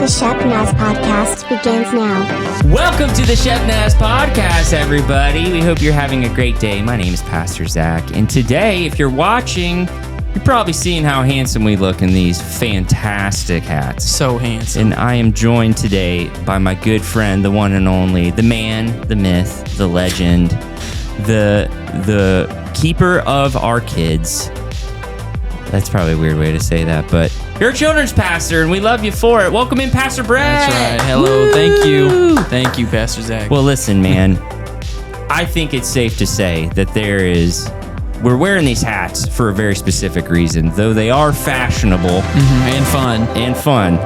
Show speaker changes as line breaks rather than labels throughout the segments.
The Shepnaz podcast begins now.
Welcome to the Shepnaz podcast, everybody. We hope you're having a great day. My name is Pastor Zack, and today, if you're watching, you're probably seeing how handsome we look in these fantastic hats.
So handsome.
And I am joined today by my good friend, the one and only, the man, the myth, the legend, the keeper of our kids. That's probably a weird way to say that, but you're a children's pastor, and we love you for it. Welcome in, Pastor Brad.
That's right. Hello.
Woo!
Thank you. Thank you, Pastor Zack.
Well, listen, man. I think it's safe to say that we're wearing these hats for a very specific reason, though they are fashionable
and fun.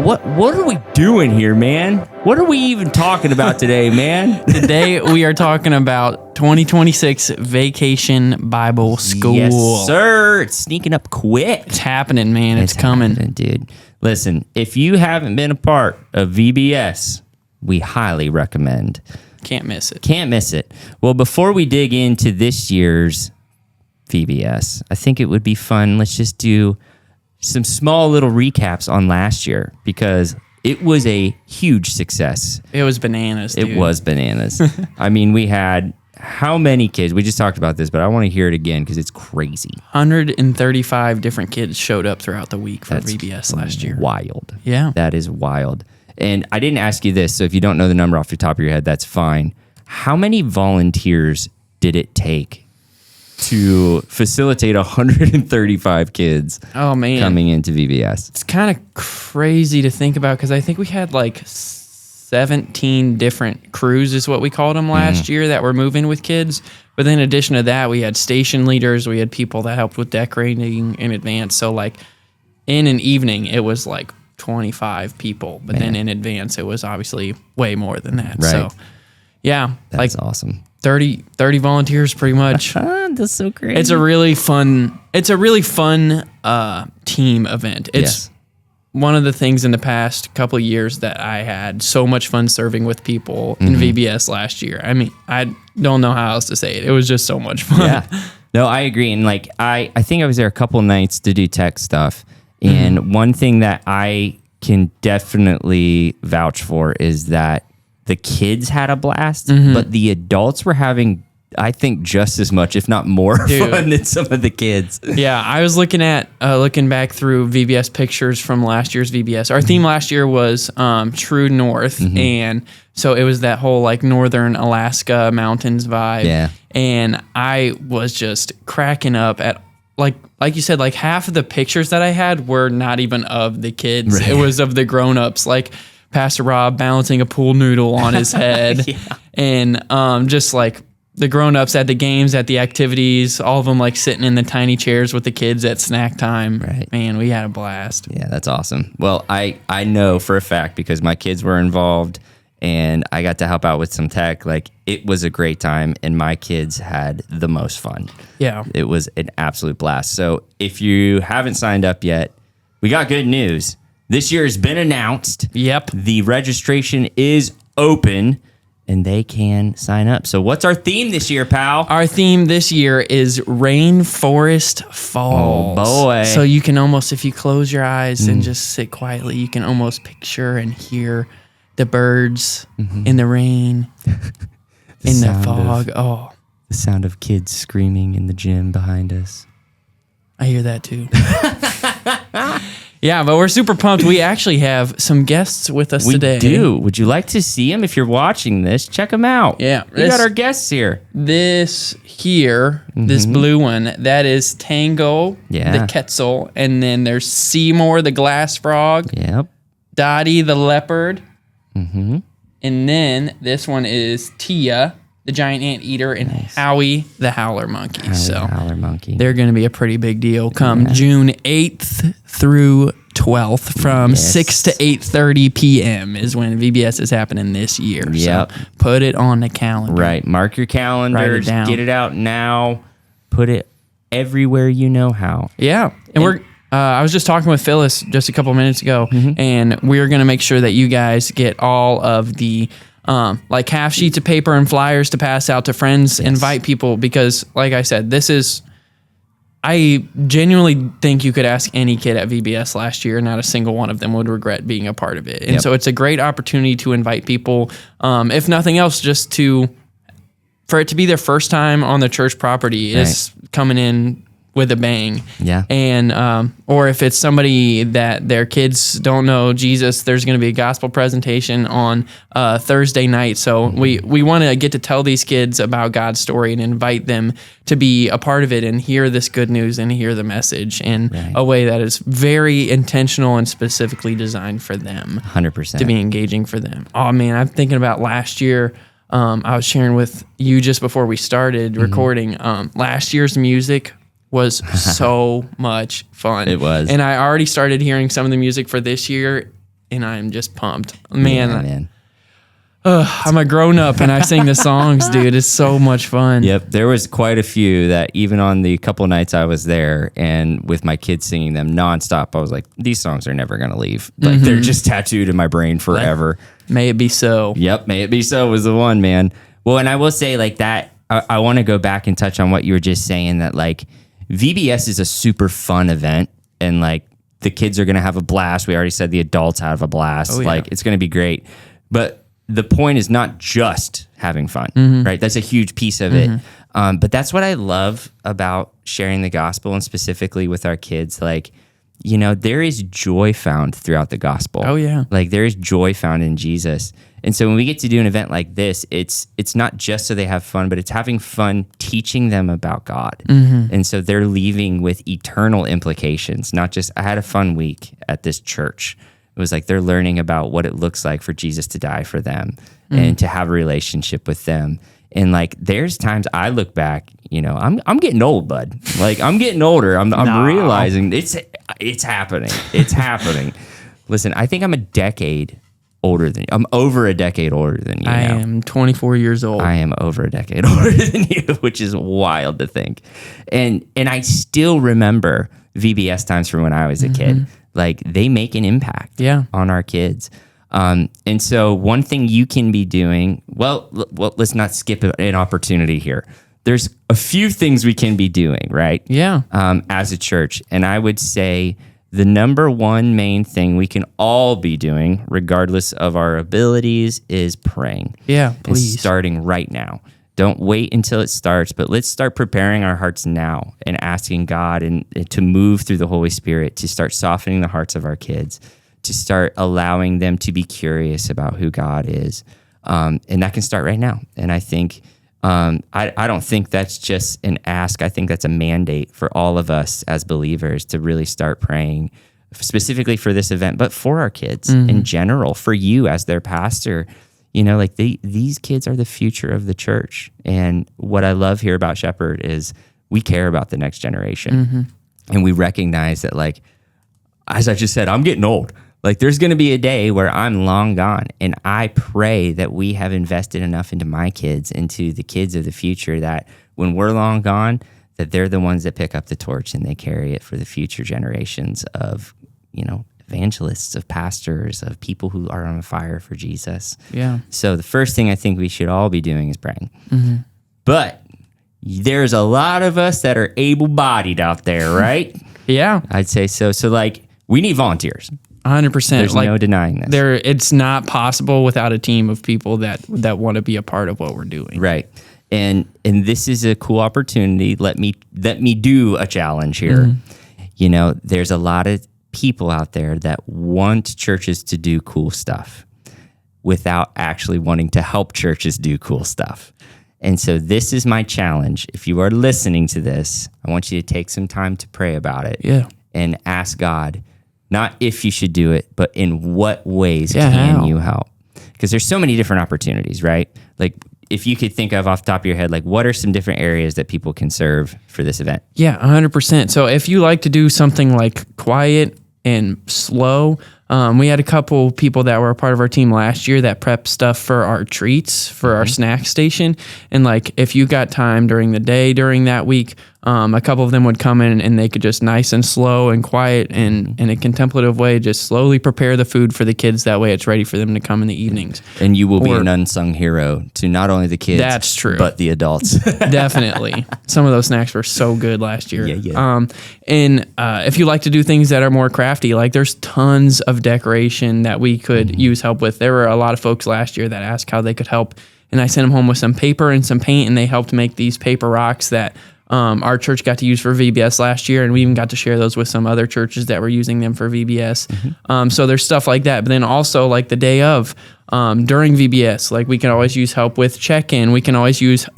What are we doing here, man? What are we even talking about today, man?
Today we are talking about 2026 Vacation Bible School.
Yes, sir. It's sneaking up quick.
It's happening, man. It's coming.
Happening, dude. Listen, if you haven't been a part of VBS, we highly recommend.
Can't miss it.
Can't miss it. Well, before we dig into this year's VBS, I think it would be fun. Let's just do some small little recaps on last year because it was a huge success.
It was bananas, dude.
It was bananas. I mean, we had how many kids? We just talked about this, but I want to hear it again because it's crazy.
135 different kids showed up throughout the week for VBS last year.
Wild.
Yeah.
That is wild. And I didn't ask you this, so if you don't know the number off the top of your head, that's fine. How many volunteers did it take to facilitate 135 kids coming into VBS?
It's kind of crazy to think about because I think we had like 17 different crews is what we called them last year that were moving with kids. But then in addition to that, we had station leaders. We had people that helped with decorating in advance. So like in an evening, it was like 25 people. But then in advance, it was obviously way more than that.
Right.
So yeah.
That's awesome.
30 volunteers pretty much.
That's so great.
It's a really fun team event. It's one of the things in the past couple of years that I had so much fun serving with people in VBS last year. I mean, I don't know how else to say it. It was just so much fun.
Yeah. No, I agree. And like, I think I was there a couple nights to do tech stuff. And one thing that I can definitely vouch for is that the kids had a blast, but the adults were having, I think, just as much, if not more, fun than some of the kids.
Yeah, I was looking back through VBS pictures from last year's VBS. Our theme last year was True North, and so it was that whole like northern Alaska mountains vibe.
Yeah.
And I was just cracking up at like you said, like half of the pictures that I had were not even of the kids. Right. It was of the grown-ups, like Pastor Rob balancing a pool noodle on his head, and just like the grown-ups at the games, at the activities, all of them like sitting in the tiny chairs with the kids at snack time.
Right.
Man, we had a blast.
Yeah, that's awesome. Well, I know for a fact because my kids were involved and I got to help out with some tech. Like, it was a great time and my kids had the most fun.
Yeah.
It was an absolute blast. So if you haven't signed up yet, we got good news. This year has been announced.
Yep.
The registration is open and they can sign up. So what's our theme this year, pal?
Our theme this year is Rainforest Falls.
Oh, boy.
So you can almost, if you close your eyes and just sit quietly, you can almost picture and hear the birds in the rain, in the fog.
The sound of kids screaming in the gym behind us.
I hear that too. Yeah, but we're super pumped. We actually have some guests with us today.
We do. Would you like to see them? If you're watching this, check them out.
Yeah.
We got our guests here.
This here, this blue one, that is Tango, the Quetzal, and then there's Seymour, the glass frog.
Yep.
Dottie, the leopard. And then this one is Tia, the giant anteater, and Howie, the howler monkey.
Howler monkey.
They're going to be a pretty big deal come June 8th through 12th from 6 to 8:30 p.m. is when VBS is happening this year.
Yep.
So put it on the calendar.
Right. Mark your calendars.
Write it down.
Get it out now. Put it everywhere you know how.
Yeah. And I was just talking with Phyllis just a couple minutes ago, and we're going to make sure that you guys get all of the like half sheets of paper and flyers to pass out to friends, invite people, because like I said, this is I genuinely think you could ask any kid at VBS last year, not a single one of them would regret being a part of it. And so it's a great opportunity to invite people, if nothing else, just for it to be their first time on the church property is coming in with a bang.
Yeah.
And, or if it's somebody that their kids don't know Jesus, there's going to be a gospel presentation on Thursday night. So we want to get to tell these kids about God's story and invite them to be a part of it and hear this good news and hear the message in a way that is very intentional and specifically designed for them.
100%.
To be engaging for them. Oh man, I'm thinking about last year. I was sharing with you just before we started recording. Last year's music was so much fun.
It was.
And I already started hearing some of the music for this year, and I'm just pumped. Man. I'm a grown up and I sing the songs, dude. It's so much fun.
Yep. There was quite a few that even on the couple nights I was there and with my kids singing them nonstop, I was like, these songs are never going to leave. Like they're just tattooed in my brain forever.
May it be so.
Yep. May it be so was the one, man. Well, and I will say like that, I want to go back and touch on what you were just saying, that like VBS is a super fun event and like the kids are going to have a blast. We already said the adults have a blast.
Oh, yeah.
Like it's going to be great. But the point is not just having fun, right? That's a huge piece of it. But that's what I love about sharing the gospel and specifically with our kids. Like, you know, there is joy found throughout the gospel.
Oh, yeah.
Like there is joy found in Jesus. And so when we get to do an event like this, it's not just so they have fun, but it's having fun teaching them about God. And so they're leaving with eternal implications, not just, I had a fun week at this church. It was like they're learning about what it looks like for Jesus to die for them and to have a relationship with them. And like, there's times I look back, you know, I'm getting old, bud. Like I'm getting older. I'm realizing it's happening. It's happening. Listen, I think I'm a decade older than you. I'm over a decade older than you.
I am 24 years old.
I am over a decade older than you, which is wild to think. And I still remember VBS times from when I was a kid. Like they make an impact on our kids. And so one thing you can be doing, well, let's not skip an opportunity here. There's a few things we can be doing, right?
Yeah.
As a church. And I would say the number one main thing we can all be doing, regardless of our abilities, is praying.
Yeah,
and
please.
starting right now. Don't wait until it starts, but let's start preparing our hearts now and asking God and to move through the Holy Spirit to start softening the hearts of our kids, to start allowing them to be curious about who God is. And that can start right now. And I think, I don't think that's just an ask. I think that's a mandate for all of us as believers to really start praying specifically for this event, but for our kids in general, for you as their pastor. You know, like these kids are the future of the church. And what I love here about Shepherd is we care about the next generation. And we recognize that, like, as I just said, I'm getting old. Like there's going to be a day where I'm long gone. And I pray that we have invested enough into my kids, into the kids of the future, that when we're long gone, that they're the ones that pick up the torch and they carry it for the future generations of, you know, evangelists, of pastors, of people who are on fire for Jesus.
Yeah. So
the first thing I think we should all be doing is praying. But there's a lot of us that are able-bodied out there, right?
Yeah.
I'd say so. So like we need volunteers.
100%.
There's no denying this.
It's not possible without a team of people that want to be a part of what we're doing.
Right. And this is a cool opportunity. Let me do a challenge here. You know, there's a lot of people out there that want churches to do cool stuff without actually wanting to help churches do cool stuff. And so this is my challenge. If you are listening to this, I want you to take some time to pray about it.
Yeah.
And ask God, not if you should do it, but in what ways can you help? Because there's so many different opportunities, right? Like if you could think of off the top of your head, like what are some different areas that people can serve for this event?
Yeah, 100%. So if you like to do something like quiet and slow, we had a couple people that were a part of our team last year that prepped stuff for our treats, for our snack station. And like, if you got time during the day, during that week, A couple of them would come in and they could just nice and slow and quiet and in a contemplative way, just slowly prepare the food for the kids. That way it's ready for them to come in the evenings.
And you will be an unsung hero to not only the kids,
that's true,
but the adults.
Definitely. Some of those snacks were so good last year.
Yeah.
And if you like to do things that are more crafty, like there's tons of decoration that we could use help with. There were a lot of folks last year that asked how they could help. And I sent them home with some paper and some paint, and they helped make these paper rocks that our church got to use for VBS last year, and we even got to share those with some other churches that were using them for VBS. So there's stuff like that. But then also like the day of, during VBS, like we can always use help with check-in. We can always use,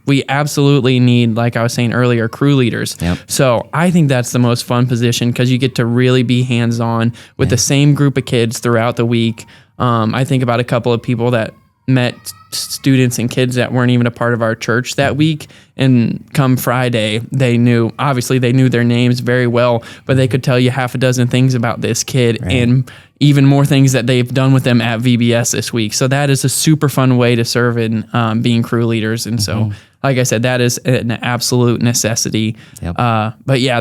we absolutely need, like I was saying earlier, crew leaders.
Yep.
So I think that's the most fun position because you get to really be hands-on with the same group of kids throughout the week. I think about a couple of people that met students and kids that weren't even a part of our church that week, and come Friday they knew their names very well, but they could tell you half a dozen things about this kid and even more things that they've done with them at VBS this week. So that is a super fun way to serve in being crew leaders. And so like I said, that is an absolute necessity. But yeah,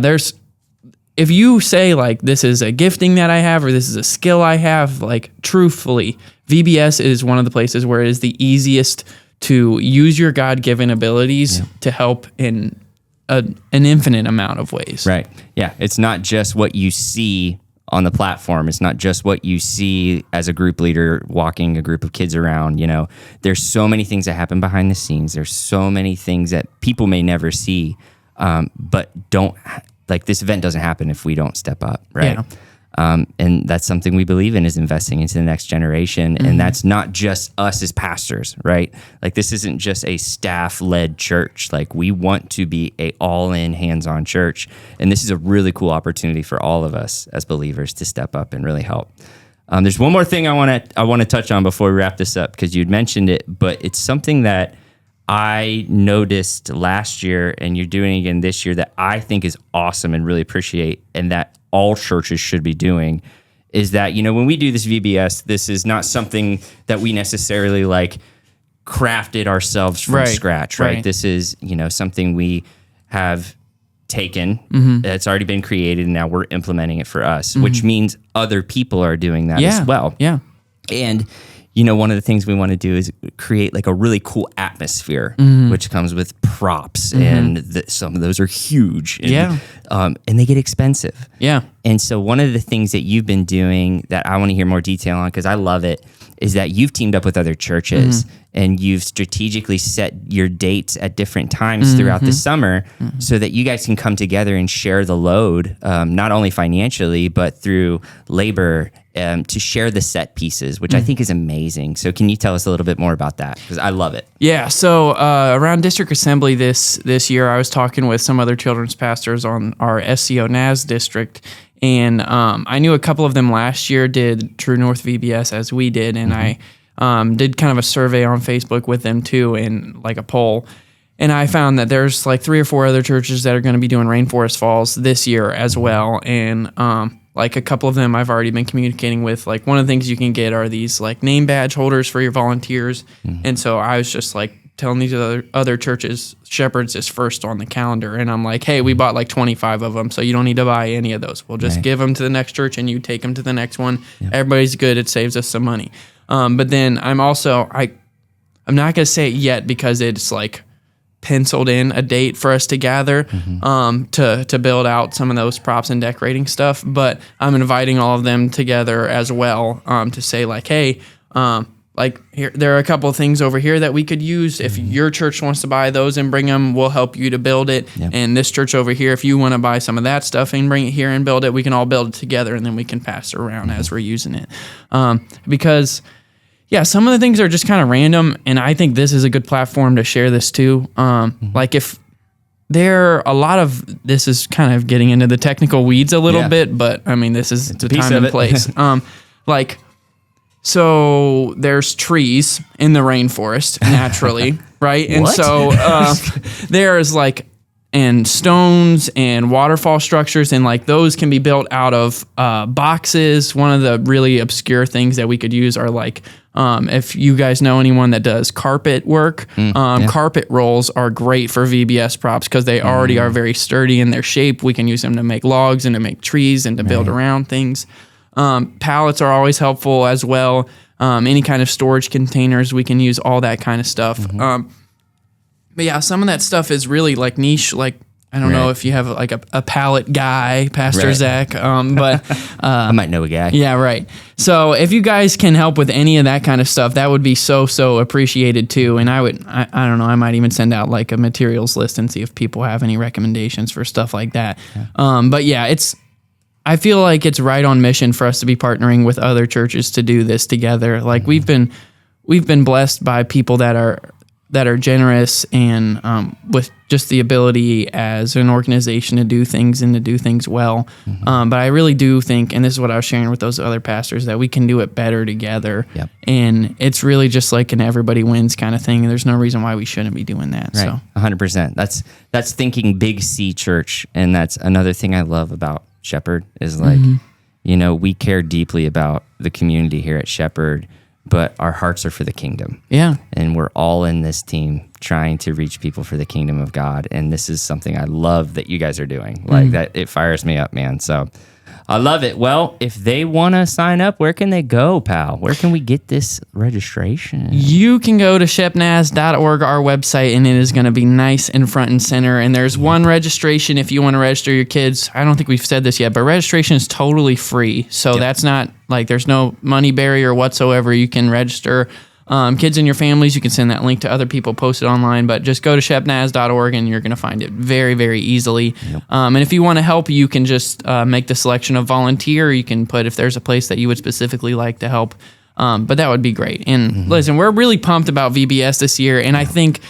if you say like this is a gifting that I have or this is a skill I have, like truthfully, VBS is one of the places where it is the easiest to use your God-given abilities to help in an infinite amount of ways.
Right. Yeah. It's not just what you see on the platform. It's not just what you see as a group leader walking a group of kids around. You know, there's so many things that happen behind the scenes. There's so many things that people may never see, but like this event doesn't happen if we don't step up, right? And that's something we believe in, is investing into the next generation. And that's not just us as pastors, right? Like this isn't just a staff-led church. Like we want to be a all-in, hands-on church. And this is a really cool opportunity for all of us as believers to step up and really help. There's one more thing I want to touch on before we wrap this up, because you'd mentioned it, but it's something that I noticed last year and you're doing again this year that I think is awesome and really appreciate, and that all churches should be doing, is that, you know, when we do this VBS, this is not something that we necessarily like crafted ourselves from scratch, right? This is, you know, something we have taken that's already been created and now we're implementing it for us, which means other people are doing that as well. And you know, one of the things we want to do is create like a really cool atmosphere, which comes with props, and some of those are huge. And, and they get expensive. And so one of the things that you've been doing that I want to hear more detail on, because I love it, is that you've teamed up with other churches and you've strategically set your dates at different times throughout the summer so that you guys can come together and share the load, not only financially, but through labor, to share the set pieces, which I think is amazing. So can you tell us a little bit more about that? Because I love it.
Yeah. So around District Assembly this year, I was talking with some other children's pastors on our SCO Naz district. And I knew a couple of them last year did True North VBS as we did. And I did kind of a survey on Facebook with them too, and like a poll. And I found that there's like 3 or 4 other churches that are going to be doing Rainforest Falls this year as well. And like a couple of them I've already been communicating with. Like one of the things you can get are these like name badge holders for your volunteers. And so I was just like telling these other churches, Shepherd's is first on the calendar. And I'm like, hey, we bought like 25 of them, so you don't need to buy any of those. We'll just give them to the next church and you take them to the next one. Everybody's good. It saves us some money. But then I'm also, I'm not going to say it yet because it's like penciled in a date for us to gather to build out some of those props and decorating stuff. But I'm inviting all of them together as well to say like, hey, like here, there are a couple of things over here that we could use. If your church wants to buy those and bring them, we'll help you to build it. And this church over here, if you want to buy some of that stuff and bring it here and build it, we can all build it together, and then we can pass it around as we're using it. Because some of the things are just kind of random, and I think this is a good platform to share this too. Like if there are a lot of, this is kind of getting into the technical weeds a little bit, but I mean, this is the time and place. So there's trees in the rainforest naturally, right? And so there's like and stones and waterfall structures, and like those can be built out of boxes. One of the really obscure things that we could use are like, if you guys know anyone that does carpet work, carpet rolls are great for VBS props because they already are very sturdy in their shape. We can use them to make logs and to make trees and to build around things. Pallets are always helpful as well. Any kind of storage containers, we can use all that kind of stuff. But yeah, some of that stuff is really like niche. Like, I don't know if you have like a pallet guy, Pastor Zack, but
I might know a guy.
Yeah, right. So if you guys can help with any of that kind of stuff, that would be so appreciated too. And I don't know, I might even send out like a materials list and see if people have any recommendations for stuff like that. But yeah, I feel like it's right on mission for us to be partnering with other churches to do this together. Like we've been blessed by people that are generous and with just the ability as an organization to do things and to do things well. But I really do think, and this is what I was sharing with those other pastors, that we can do it better together. Yep. And it's really just like an everybody wins kind of thing. And there's no reason why we shouldn't be doing that.
Right.
So
100%. That's thinking big C church. And that's another thing I love about Shepherd is like, we care deeply about the community here at Shepherd, but our hearts are for the kingdom. Yeah. And we're all in this team trying to reach people for the kingdom of God. And this is something I love that you guys are doing. Like that, it fires me up, man. So I love it. Well, if they want to sign up, where can they go, pal? Where can we get this registration?
You can go to shepnaz.org, our website, and it is going to be nice and front and center. And there's one registration if you want to register your kids. I don't think we've said this yet, but registration is totally free. So that's not like there's no money barrier whatsoever. You can register. Kids and your families, you can send that link to other people, post it online, but just go to shepnaz.org and you're going to find it very, very easily. And if you want to help, you can just make the selection of volunteer. You can put if there's a place that you would specifically like to help. But that would be great. And listen, we're really pumped about VBS this year. And I think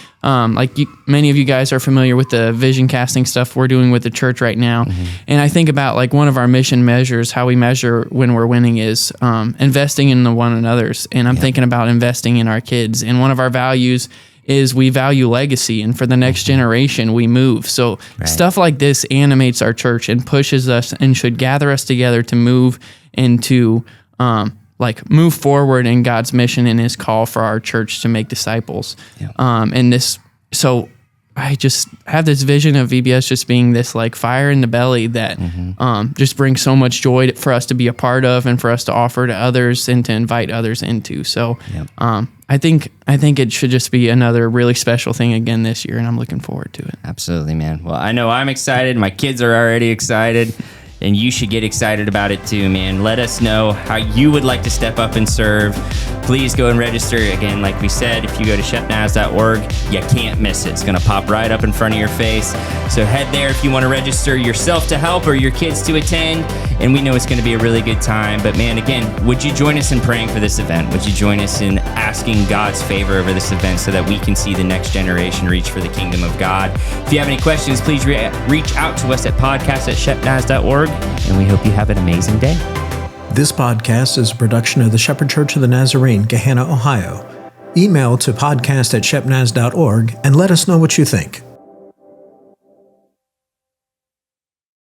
many of you guys are familiar with the vision casting stuff we're doing with the church right now. And I think about like one of our mission measures, how we measure when we're winning is investing in the one another's. And I'm thinking about investing in our kids. And one of our values is we value legacy. And for the next generation, we move. So stuff like this animates our church and pushes us and should gather us together to move into move forward in God's mission and his call for our church to make disciples. So I just have this vision of VBS just being this like fire in the belly that just brings so much joy for us to be a part of and for us to offer to others and to invite others into. So I think it should just be another really special thing again this year, and I'm looking forward to it.
Absolutely, man. Well, I know I'm excited. My kids are already excited. And you should get excited about it too, man. Let us know how you would like to step up and serve. Please go and register. Again, like we said, if you go to shepnaz.org, you can't miss it. It's going to pop right up in front of your face. So head there if you want to register yourself to help or your kids to attend. And we know it's going to be a really good time. But man, again, would you join us in praying for this event? Would you join us in asking God's favor over this event so that we can see the next generation reach for the kingdom of God? If you have any questions, please reach out to us at podcast@shepnaz.org. And we hope you have an amazing day.
This podcast is a production of the Shepherd Church of the Nazarene, Gahanna, Ohio. Email to podcast@shepnaz.org and let us know what you think.